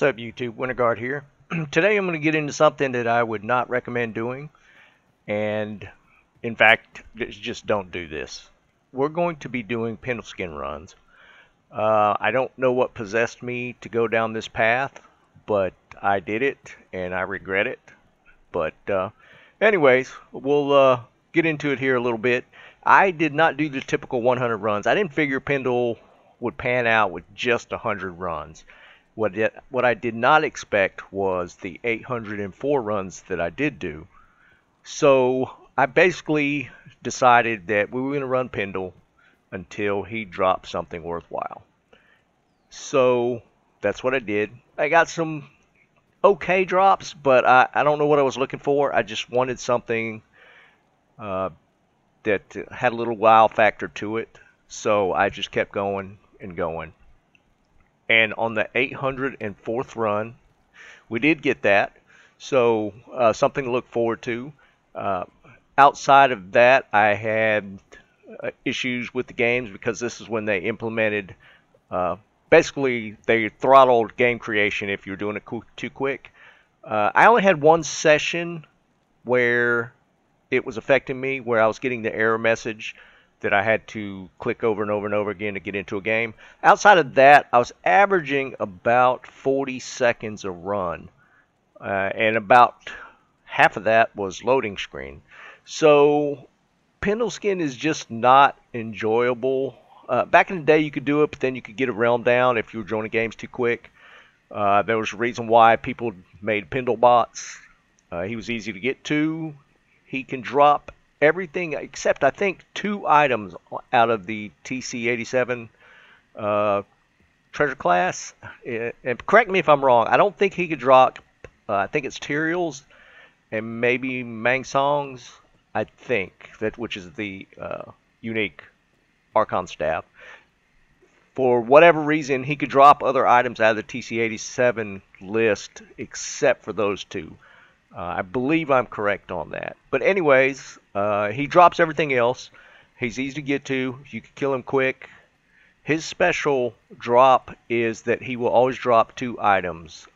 What's up, YouTube? WinterGuard here. Today I'm going to get into something that I would not recommend doing, and in fact, just don't do this. We're going to be doing Pindleskin runs. I don't know what possessed me to go down this path, but I did it, and I regret it. But anyways, we'll get into it here a little bit. I did not do the typical 100 runs. I didn't figure Pindle would pan out with just 100 runs. What I did not expect was the 804 runs that I did do. So I basically decided that we were going to run Pindle until he dropped something worthwhile. So that's what I did. I got some okay drops, but I don't know what I was looking for. I just wanted something that had a little wow factor to it. So I just kept going and going. And on the 804th run, we did get that. So something to look forward to. Outside of that, I had issues with the games because this is when they implemented, basically they throttled game creation if you're doing it too quick. I only had one session where it was affecting me, where I was getting the error message that I had to click over and over and over again to get into a game. Outside of that, I was averaging about 40 seconds a run, and about half of that was loading screen. So Pindleskin is just not enjoyable. Back in the day you could do it, but then you could get a realm down if you were joining games too quick. There was a reason why people made Pindle bots. He was easy to get to. He can drop everything except I think 2 items out of the TC-87 treasure class. And correct me if I'm wrong. I don't think he could drop. I think it's Tyrael's and maybe Mangsong's. I think that, which is the unique Archon staff. For whatever reason, he could drop other items out of the TC-87 list except for those 2. I believe I'm correct on that. But anyways, he drops everything else. He's easy to get to. You can kill him quick. His special drop is that he will always drop 2 items.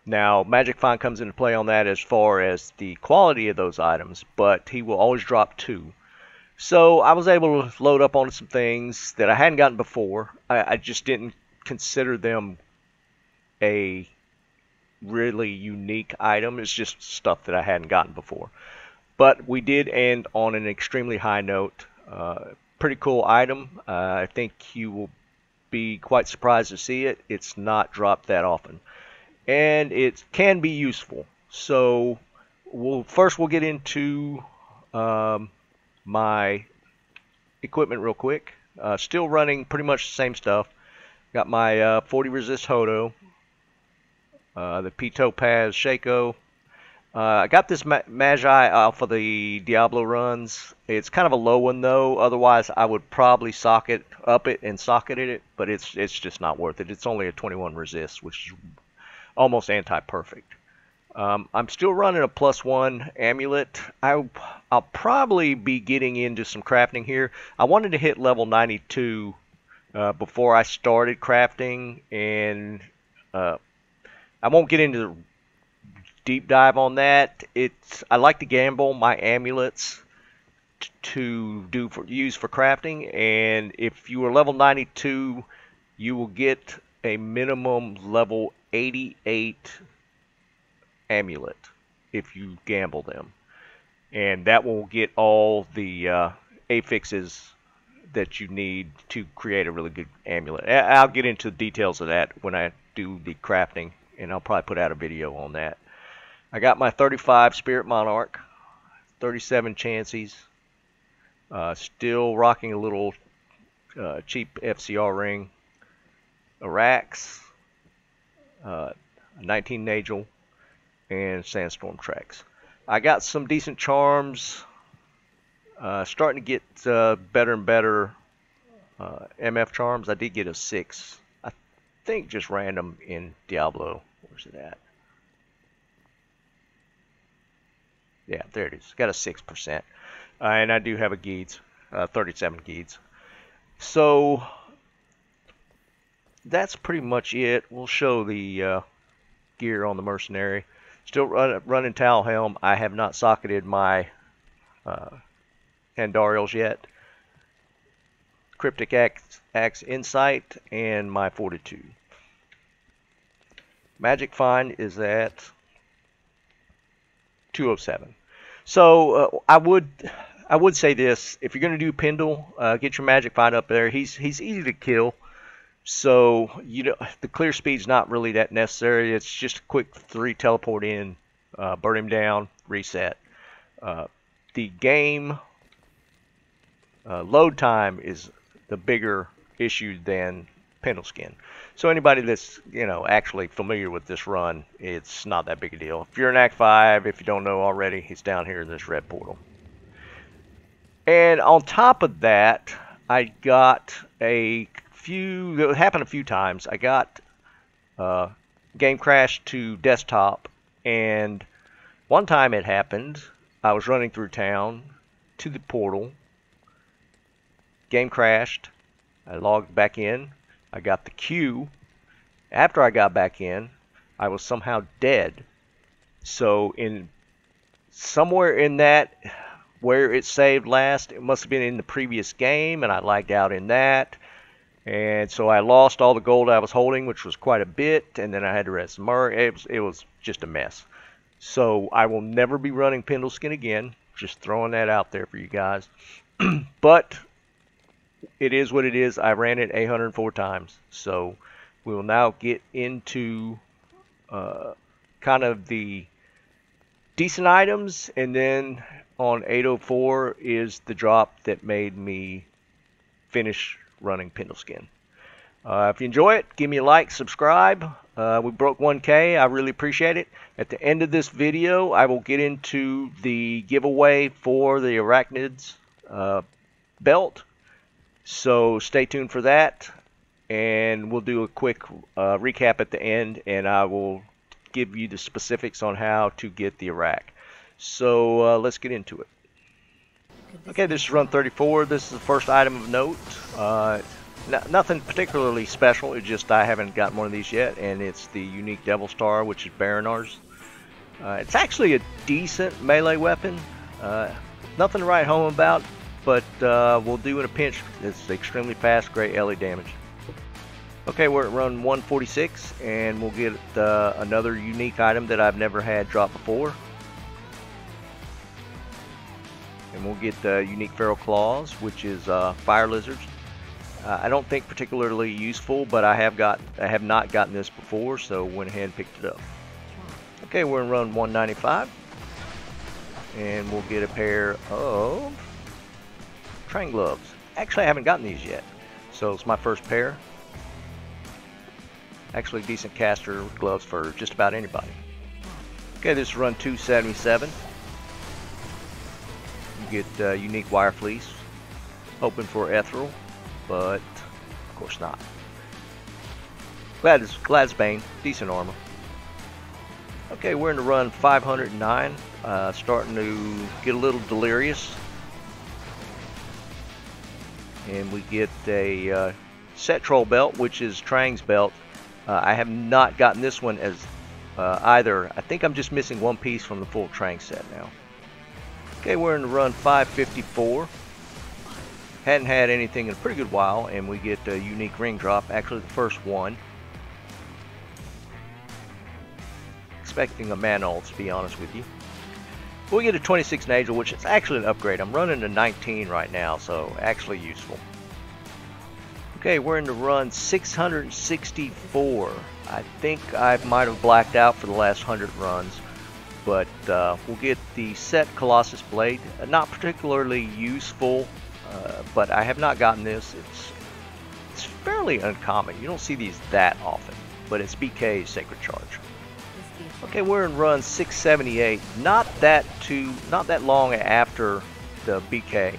Now, Magic Find comes into play on that as far as the quality of those items, but he will always drop 2. So I was able to load up on some things that I hadn't gotten before. I just didn't consider them a really unique item. It's just stuff that I hadn't gotten before. But we did end on an extremely high note. Pretty cool item. I think you will be quite surprised to see it. It's not dropped that often. And it can be useful. So first we'll get into my equipment real quick. Still running pretty much the same stuff. Got my 40 resist Hodo. The P Topaz Shaco. I got this Magi off of the Diablo runs. It's kind of a low one though. Otherwise, I would probably up it and socket it, but it's just not worth it. It's only a 21 resist, which is almost anti-perfect. I'm still running a +1 amulet. I'll probably be getting into some crafting here. I wanted to hit level 92 before I started crafting, and I won't get into the deep dive on that. I like to gamble my amulets to use for crafting, and if you are level 92, you will get a minimum level 88 amulet if you gamble them, and that will get all the affixes that you need to create a really good amulet. I'll get into the details of that when I do the crafting, and I'll probably put out a video on that. I got my 35 Spirit Monarch, 37 Chanseys, still rocking a little cheap FCR ring, a Rax, 19 Nagel, and Sandstorm Tracks. I got some decent charms, starting to get better and better MF charms. I did get a 6. I think just random in Diablo. Where's it at? Yeah, there it is. Got a 6%. And I do have a Geeds, 37 Geeds. So that's pretty much it. We'll show the gear on the Mercenary. Still running Towel Helm. I have not socketed my Andariels yet. Cryptic Axe Insight and my Fortitude. Magic Find is at 207. So I would say this: if you're going to do Pindle, get your Magic Find up there. He's easy to kill, so the clear speed's not really that necessary. It's just a quick 3 teleport in, burn him down, reset. The game load time is the bigger issue than Pindleskin. So anybody that's actually familiar with this run, it's not that big a deal. If you're in Act 5, if you don't know already, he's down here in this red portal. And on top of that, I got it happened a few times. I got game crashed to desktop, and one time it happened. I was running through town to the portal. Game crashed. I logged back in. I got the queue. After I got back in, I was somehow dead. So somewhere in that, where it saved last, it must have been in the previous game, and I lagged out in that. And so I lost all the gold I was holding, which was quite a bit, and then I had to rest. It was just a mess. So I will never be running Pindleskin again. Just throwing that out there for you guys. But it is what it is. I ran it 804 times. So we will now get into kind of the decent items, and then on 804 is the drop that made me finish running Pindleskin. If you enjoy it, give me a like, subscribe. We broke 1K. I really appreciate it. At the end of this video, I will get into the giveaway for the Arachnids belt. So stay tuned for that, and we'll do a quick recap at the end, and I will give you the specifics on how to get the Arach. So let's get into it. Okay, this is run 34. This is the first item of note. Nothing particularly special. It's just I haven't gotten one of these yet, and it's the unique Devil Star, which is Baronar's. It's actually a decent melee weapon. Nothing to write home about, but we'll do in a pinch. It's extremely fast, great LE damage. Okay, we're at run 146, and we'll get another unique item that I've never had drop before. And we'll get the unique Feral Claws, which is fire lizards. I don't think particularly useful, but I have not gotten this before, so went ahead and picked it up. Okay, we're in run 195, and we'll get a pair of train gloves. Actually, I haven't gotten these yet, so it's my first pair. Actually, decent caster gloves for just about anybody. Okay, this is run 277. You get unique Wire Fleece. Hoping for Ethereal, but of course not. Gladsbane, decent armor. Okay, we're in the run 509. Starting to get a little delirious. And we get a set troll belt, which is Trang's belt. I have not gotten this one as either. I think I'm just missing one piece from the full Trang set now. Okay, we're in the run 554. Hadn't had anything in a pretty good while, and we get a unique ring drop, actually the first one. Expecting a Manol, to be honest with you. We get a 26 Nagel, which is actually an upgrade. I'm running a 19 right now, so actually useful. Okay, we're in the run 664. I think I might have blacked out for the last 100 runs, but we'll get the set Colossus Blade. Not particularly useful, but I have not gotten this. It's fairly uncommon. You don't see these that often, but it's BK's Sacred Charge. Okay, we're in run 678. Not that long after the BK,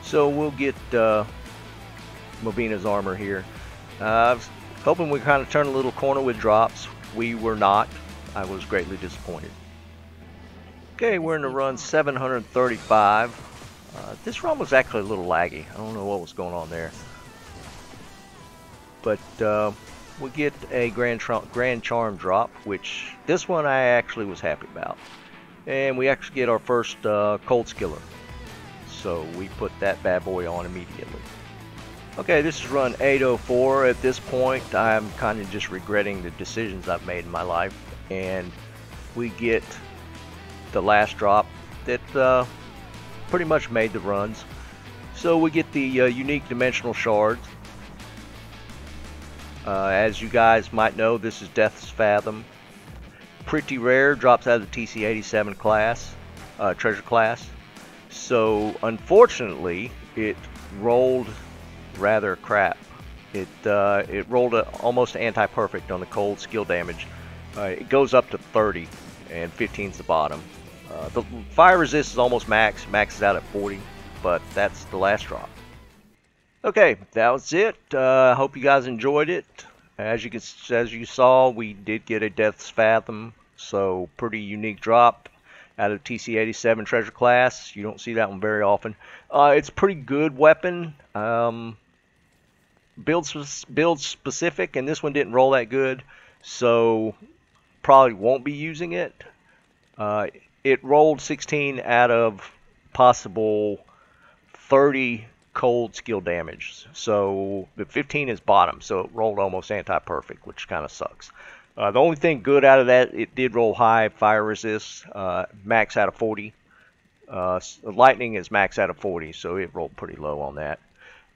so we'll get Mobina's armor here. I was hoping we kind of turn a little corner with drops. We were not. I was greatly disappointed. Okay, we're in the run 735. This run was actually a little laggy. I don't know what was going on there. But we get a Grand Charm drop, which this one I actually was happy about. And we actually get our first Cold Skiller. So we put that bad boy on immediately. Okay, this is run 804. At this point, I'm kind of just regretting the decisions I've made in my life. And we get the last drop that pretty much made the runs. So we get the unique dimensional shards. As you guys might know, this is Death's Fathom. Pretty rare, drops out of the TC-87 class, treasure class. So unfortunately, it rolled rather crap. It rolled almost anti-perfect on the cold skill damage. It goes up to 30, and 15 is the bottom. The fire resist is almost maxes out at 40, but that's the last drop. Okay, that was it. I hope you guys enjoyed it. As you saw, we did get a Death's Fathom, so pretty unique drop out of TC-87 treasure class. You don't see that one very often. It's a pretty good weapon. Build specific, and this one didn't roll that good, so probably won't be using it. It rolled 16 out of possible 30 cold skill damage, so the 15 is bottom, so it rolled almost anti-perfect, which kind of sucks. The only thing good out of that, it did roll high fire resist, max out of 40. Lightning is max out of 40, so it rolled pretty low on that.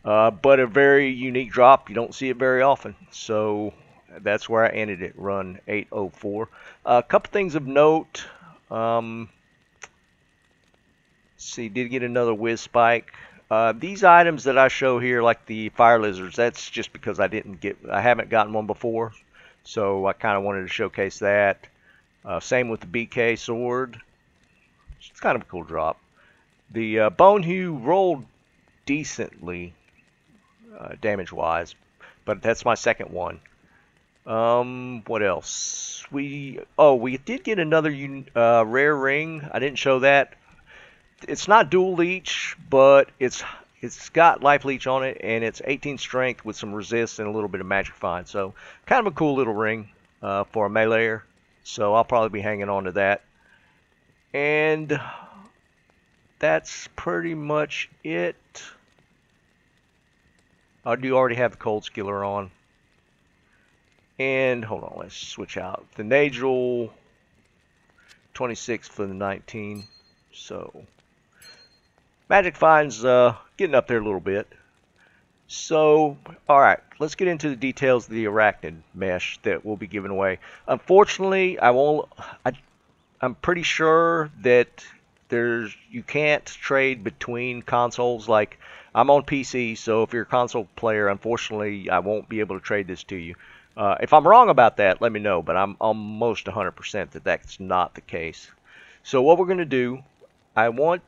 But a very unique drop. You don't see it very often, so that's where I ended it, run 804. A couple things of note. See, did get another whiz spike. These items that I show here, like the fire lizards, that's just because I haven't gotten one before, so I kind of wanted to showcase that. Same with the BK sword. It's kind of a cool drop. The bone hue rolled decently damage-wise, but that's my second one. What else? We did get another rare ring. I didn't show that. It's not dual leech, but it's got life leech on it, and it's 18 strength with some resist and a little bit of magic find. So kind of a cool little ring for a meleeer. So I'll probably be hanging on to that. And that's pretty much it. I do already have the cold skiller on. And hold on, let's switch out the Nagel 26 for the 19. So magic find's getting up there a little bit. So, alright, let's get into the details of the arachnid mesh that will be given away. Unfortunately, I'm pretty sure that you can't trade between consoles. Like, I'm on PC, so if you're a console player, unfortunately, I won't be able to trade this to you. If I'm wrong about that, let me know, but I'm almost 100% that that's not the case. So what we're going to do, we're going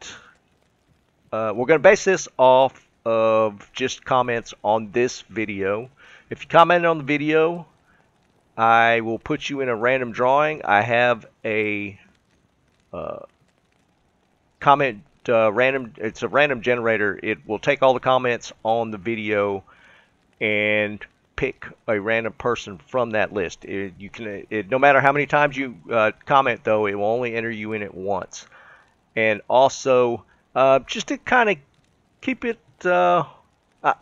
to base this off of just comments on this video. If you comment on the video, I will put you in a random drawing. I have a comment random. It's a random generator. It will take all the comments on the video and pick a random person from that list. No matter how many times you comment, though, it will only enter you in it once. And also, just to kind of keep it, I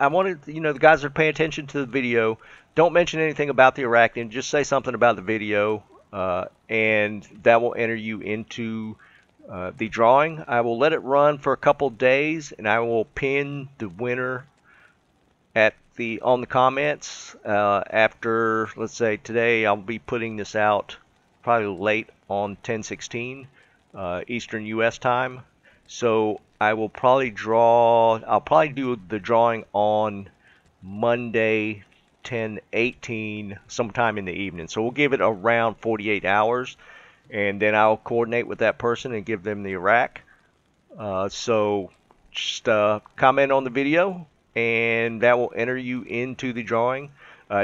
wanted, the guys that are paying attention to the video, don't mention anything about the arachnid. Just say something about the video, and that will enter you into the drawing. I will let it run for a couple days, and I will pin the winner on the comments after, let's say today. I'll be putting this out probably late on 10/16 Eastern US time. So I'll probably do the drawing on Monday 10/18 sometime in the evening. So we'll give it around 48 hours, and then I'll coordinate with that person and give them the Iraq. So just comment on the video, and that will enter you into the drawing.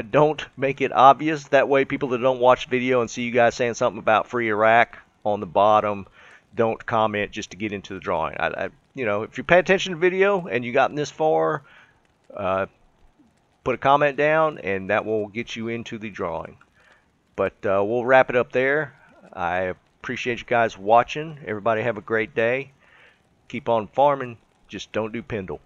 Don't make it obvious. That way people that don't watch the video and see you guys saying something about free Iraq on the bottom don't comment just to get into the drawing. If you pay attention to the video and you gotten this far, put a comment down, and that will get you into the drawing. But we'll wrap it up there. I appreciate you guys watching. Everybody have a great day. Keep on farming. Just don't do Pendle.